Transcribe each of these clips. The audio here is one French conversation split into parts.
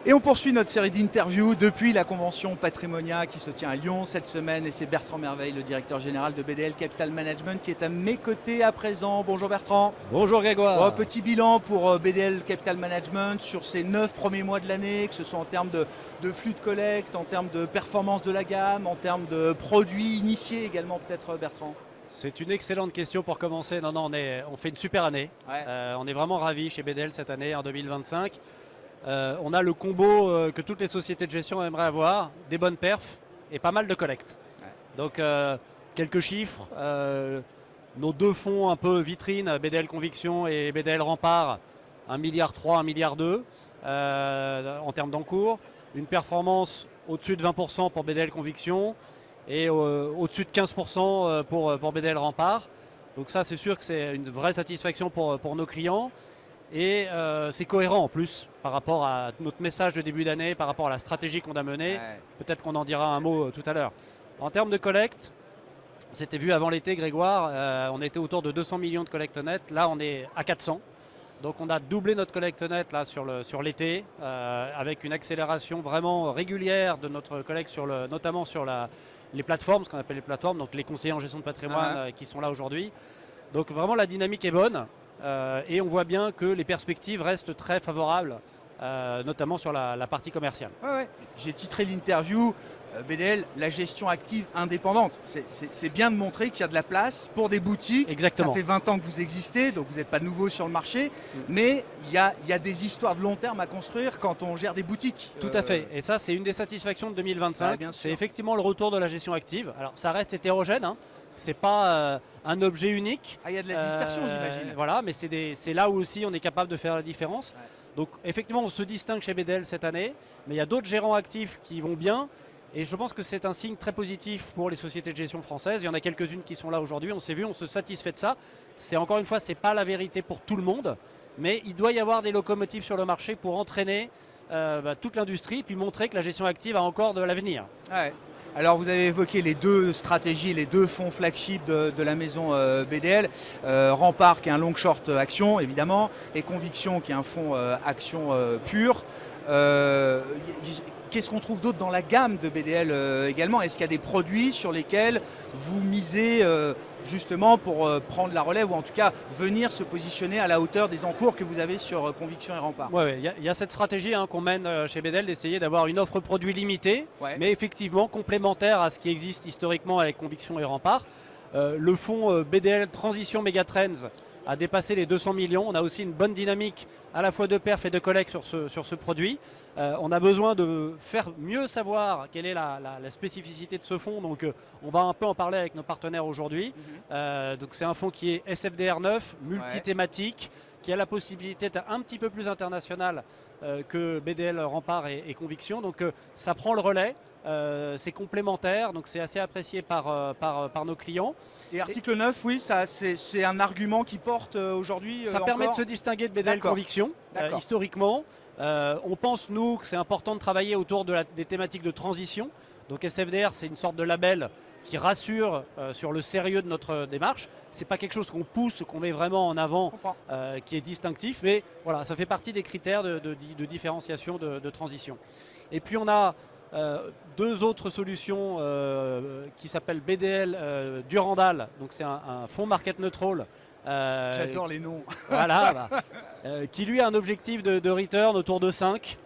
Et on poursuit notre série d'interviews depuis la convention Patrimonia qui se tient à Lyon cette semaine. Et c'est Bertrand Merveille, le directeur général de BDL Capital Management, qui est à mes côtés à présent. Bonjour Bertrand. Bonjour Grégoire. Petit bilan pour BDL Capital Management sur ces 9 premiers mois de l'année, que ce soit en termes de flux de collecte, en termes de performance de la gamme, en termes de produits initiés également peut-être Bertrand. C'est une excellente question pour commencer. Non, on fait une super année. Ouais. On est vraiment ravis chez BDL cette année, en 2025. On a le combo que toutes les sociétés de gestion aimeraient avoir, des bonnes perfs et pas mal de collecte. Ouais. Donc quelques chiffres, nos deux fonds un peu vitrines, BDL Conviction et BDL Rempart, 1,3 milliard, 1,2 milliard en termes d'encours, une performance au-dessus de 20% pour BDL Conviction et au-dessus de 15% pour BDL Rempart. Donc ça c'est sûr que c'est une vraie satisfaction pour nos clients. Et c'est cohérent en plus par rapport à notre message de début d'année, par rapport à la stratégie qu'on a menée. Ouais. Peut-être qu'on en dira un mot tout à l'heure. En termes de collecte, c'était vu avant l'été Grégoire, on était autour de 200 millions de collecte nette. Là on est à 400. Donc on a doublé notre collecte nette là, sur l'été avec une accélération vraiment régulière de notre collecte notamment sur les plateformes, ce qu'on appelle les plateformes, donc les conseillers en gestion de patrimoine qui sont là aujourd'hui. Donc vraiment la dynamique est bonne. Et on voit bien que les perspectives restent très favorables, notamment sur la partie commerciale. Ouais. J'ai titré l'interview BDL, la gestion active indépendante. C'est bien de montrer qu'il y a de la place pour des boutiques. Exactement. Ça fait 20 ans que vous existez, donc vous n'êtes pas nouveau sur le marché. Mais il y a des histoires de long terme à construire quand on gère des boutiques. Tout à fait. Et ça, c'est une des satisfactions de 2025. bien sûr. C'est effectivement le retour de la gestion active. Alors, ça reste hétérogène. C'est pas un objet unique. Il y a de la dispersion, j'imagine. Voilà, mais c'est là où aussi on est capable de faire la différence. Ouais. Donc effectivement, on se distingue chez BDL cette année, mais il y a d'autres gérants actifs qui vont bien. Et je pense que c'est un signe très positif pour les sociétés de gestion françaises. Il y en a quelques-unes qui sont là aujourd'hui. On s'est vu, on se satisfait de ça. C'est encore une fois, c'est pas la vérité pour tout le monde, mais il doit y avoir des locomotives sur le marché pour entraîner toute l'industrie, puis montrer que la gestion active a encore de l'avenir. Ouais. Alors vous avez évoqué les deux stratégies, les deux fonds flagship de la maison BDL. Rempart qui est un long short action évidemment, et Conviction qui est un fonds action pur. Qu'est-ce qu'on trouve d'autre dans la gamme de BDL également? Est-ce qu'il y a des produits sur lesquels vous misez justement pour prendre la relève ou en tout cas venir se positionner à la hauteur des encours que vous avez sur Conviction et Rempart? Ouais, il y a cette stratégie qu'on mène chez BDL d'essayer d'avoir une offre produit limitée, mais effectivement complémentaire à ce qui existe historiquement avec Conviction et Rempart. Le fonds BDL Transition Megatrends a dépassé les 200 millions. On a aussi une bonne dynamique à la fois de perf et de collecte sur ce produit. On a besoin de faire mieux savoir quelle est la spécificité de ce fonds. Donc on va un peu en parler avec nos partenaires aujourd'hui. Donc c'est un fonds qui est SFDR 9, multithématique, qui a la possibilité d'être un petit peu plus international que BDL Rempart et Conviction. Donc ça prend le relais. C'est complémentaire, donc c'est assez apprécié par nos clients. Et article 9, oui, c'est un argument qui porte aujourd'hui. Ça permet de se distinguer de BDL Conviction, historiquement. On pense, nous, que c'est important de travailler autour des thématiques de transition. Donc SFDR, c'est une sorte de label qui rassure sur le sérieux de notre démarche. Ce n'est pas quelque chose qu'on pousse, qu'on met vraiment en avant, qui est distinctif, mais voilà, ça fait partie des critères de différenciation de transition. Et puis on a deux autres solutions qui s'appellent BDL Durandal, donc c'est un fonds market neutral. J'adore les noms. Voilà, qui lui a un objectif de return autour de 5.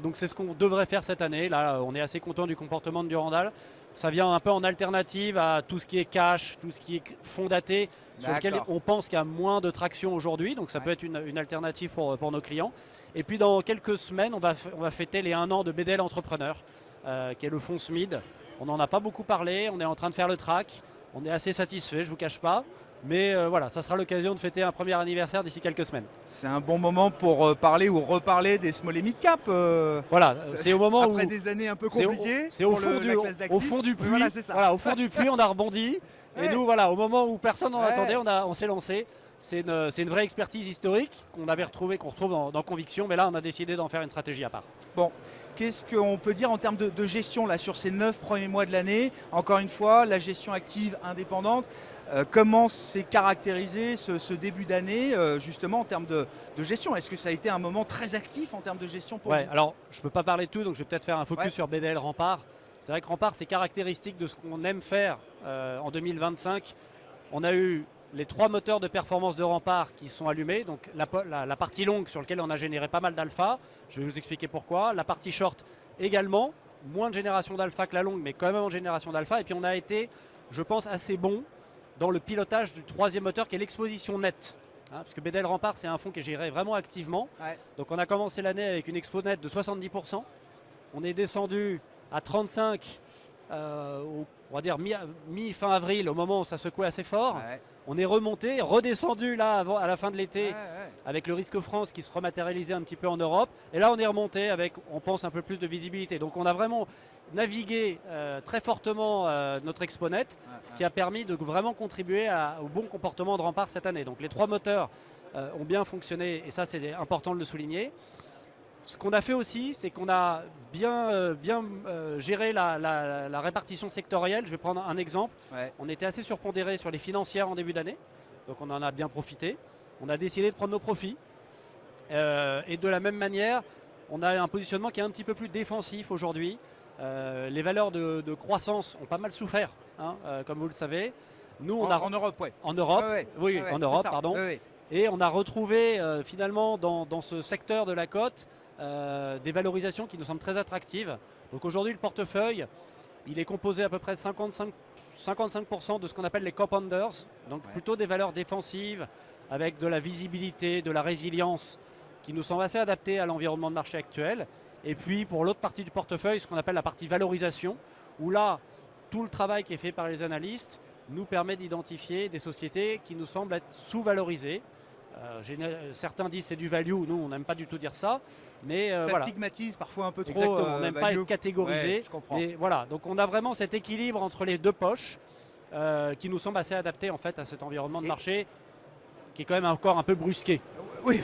Donc c'est ce qu'on devrait faire cette année. Là, on est assez content du comportement de Durandal. Ça vient un peu en alternative à tout ce qui est cash, tout ce qui est fonds daté, sur lequel on pense qu'il y a moins de traction aujourd'hui. Donc ça peut être une alternative pour nos clients. Et puis dans quelques semaines, on va fêter les 1 an de BDL Entrepreneur, qui est le fonds SMID. On n'en a pas beaucoup parlé, on est en train de faire le track. On est assez satisfait, je ne vous cache pas. Mais voilà, ça sera l'occasion de fêter un premier anniversaire d'ici quelques semaines. C'est un bon moment pour parler ou reparler des small et mid cap. Voilà, c'est au moment après des années un peu compliquées. C'est au fond du puits. Voilà, au fond du puits, on a rebondi. Et nous, voilà, au moment où personne n'en attendait, on s'est lancé. c'est une vraie expertise historique qu'on avait retrouvée, qu'on retrouve dans Conviction, mais là on a décidé d'en faire une stratégie à part. Bon, qu'est-ce qu'on peut dire en termes de gestion là, sur ces 9 premiers mois de l'année? Encore une fois, la gestion active indépendante, comment s'est caractérisé ce début d'année justement en termes de gestion? Est-ce que ça a été un moment très actif en termes de gestion pour vous? Alors je ne peux pas parler de tout, donc je vais peut-être faire un focus sur BDL Rempart. C'est vrai que Rempart, c'est caractéristique de ce qu'on aime faire en 2025. On a eu les 3 moteurs de performance de Rempart qui sont allumés. Donc la partie longue sur laquelle on a généré pas mal d'alpha. Je vais vous expliquer pourquoi. La partie short également. Moins de génération d'alpha que la longue, mais quand même en génération d'alpha. Et puis on a été, je pense, assez bon dans le pilotage du 3e moteur qui est l'exposition nette. Parce que BDL Rempart, c'est un fonds qui est géré vraiment activement. Ouais. Donc on a commencé l'année avec une expo nette de 70%. On est descendu à 35, on va dire mi-fin avril, au moment où ça secouait assez fort. Ouais. On est remonté, redescendu là à la fin de l'été avec le risque France qui se rematérialisait un petit peu en Europe. Et là on est remonté avec, on pense, un peu plus de visibilité. Donc on a vraiment navigué très fortement notre exponette, ce qui a permis de vraiment contribuer au bon comportement de Rempart cette année. Donc les 3 moteurs ont bien fonctionné et ça c'est important de le souligner. Ce qu'on a fait aussi, c'est qu'on a bien géré la répartition sectorielle. Je vais prendre un exemple. Ouais. On était assez surpondéré sur les financières en début d'année, donc on en a bien profité. On a décidé de prendre nos profits. Et de la même manière, on a un positionnement qui est un petit peu plus défensif aujourd'hui. Les valeurs de croissance ont pas mal souffert, comme vous le savez. Nous, en Europe, oui. En Europe, oui, en Europe, pardon. Ouais. Et on a retrouvé finalement dans ce secteur de la cote des valorisations qui nous semblent très attractives. Donc aujourd'hui, le portefeuille, il est composé à peu près de 55% de ce qu'on appelle les compounders, donc plutôt des valeurs défensives avec de la visibilité, de la résilience qui nous semblent assez adaptées à l'environnement de marché actuel. Et puis pour l'autre partie du portefeuille, ce qu'on appelle la partie valorisation, où là, tout le travail qui est fait par les analystes nous permet d'identifier des sociétés qui nous semblent être sous-valorisées. Certains disent c'est du value, nous on n'aime pas du tout dire ça. Mais ça stigmatise parfois un peu trop. Exactement, on n'aime pas être catégorisé. Ouais, je comprends. Et voilà, donc on a vraiment cet équilibre entre les 2 poches qui nous semble assez adapté en fait à cet environnement de marché qui est quand même encore un peu brusqué. Oui,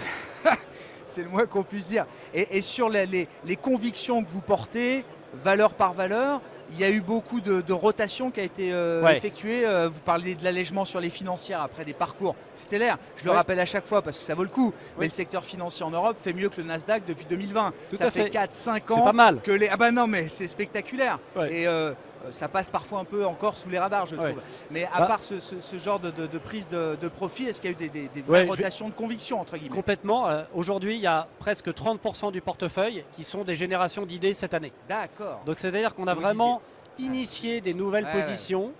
c'est le moins qu'on puisse dire. Et sur les convictions que vous portez, valeur par valeur, il y a eu beaucoup de rotation qui a été effectuée. Vous parlez de l'allègement sur les financières après des parcours stellaires. Je le rappelle à chaque fois parce que ça vaut le coup. Mais le secteur financier en Europe fait mieux que le Nasdaq depuis 2020. Ça fait 4-5 ans. C'est pas mal. Que ah ben non, mais c'est spectaculaire. Ouais. Et ça passe parfois un peu encore sous les radars, je trouve. Mais à part ce genre de prise de profit, est-ce qu'il y a eu des vraies rotations de conviction, entre guillemets? Complètement. Aujourd'hui, il y a presque 30% du portefeuille qui sont des générations d'idées cette année. D'accord. Donc c'est-à-dire qu'on a vraiment initié des nouvelles positions.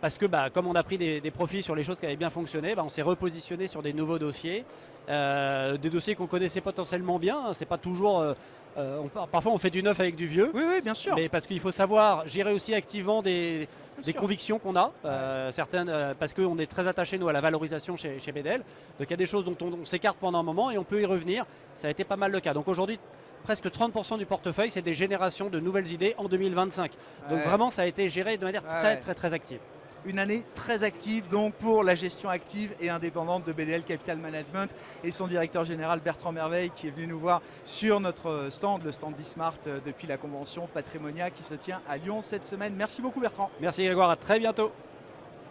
Parce que comme on a pris des profits sur les choses qui avaient bien fonctionné, on s'est repositionné sur des nouveaux dossiers. Des dossiers qu'on connaissait potentiellement bien. C'est pas toujours... parfois on fait du neuf avec du vieux. Oui, bien sûr. Mais parce qu'il faut savoir gérer aussi activement des convictions qu'on a. Certaines, parce qu'on est très attaché nous à la valorisation chez BDL. Donc il y a des choses dont on s'écarte pendant un moment et on peut y revenir. Ça a été pas mal le cas. Donc aujourd'hui, presque 30% du portefeuille, c'est des générations de nouvelles idées en 2025. Donc vraiment, ça a été géré de manière très active. Une année très active donc pour la gestion active et indépendante de BDL Capital Management et son directeur général Bertrand Merveille qui est venu nous voir sur notre stand, le stand Bismart depuis la convention Patrimonia qui se tient à Lyon cette semaine. Merci beaucoup Bertrand. Merci Grégoire, à très bientôt.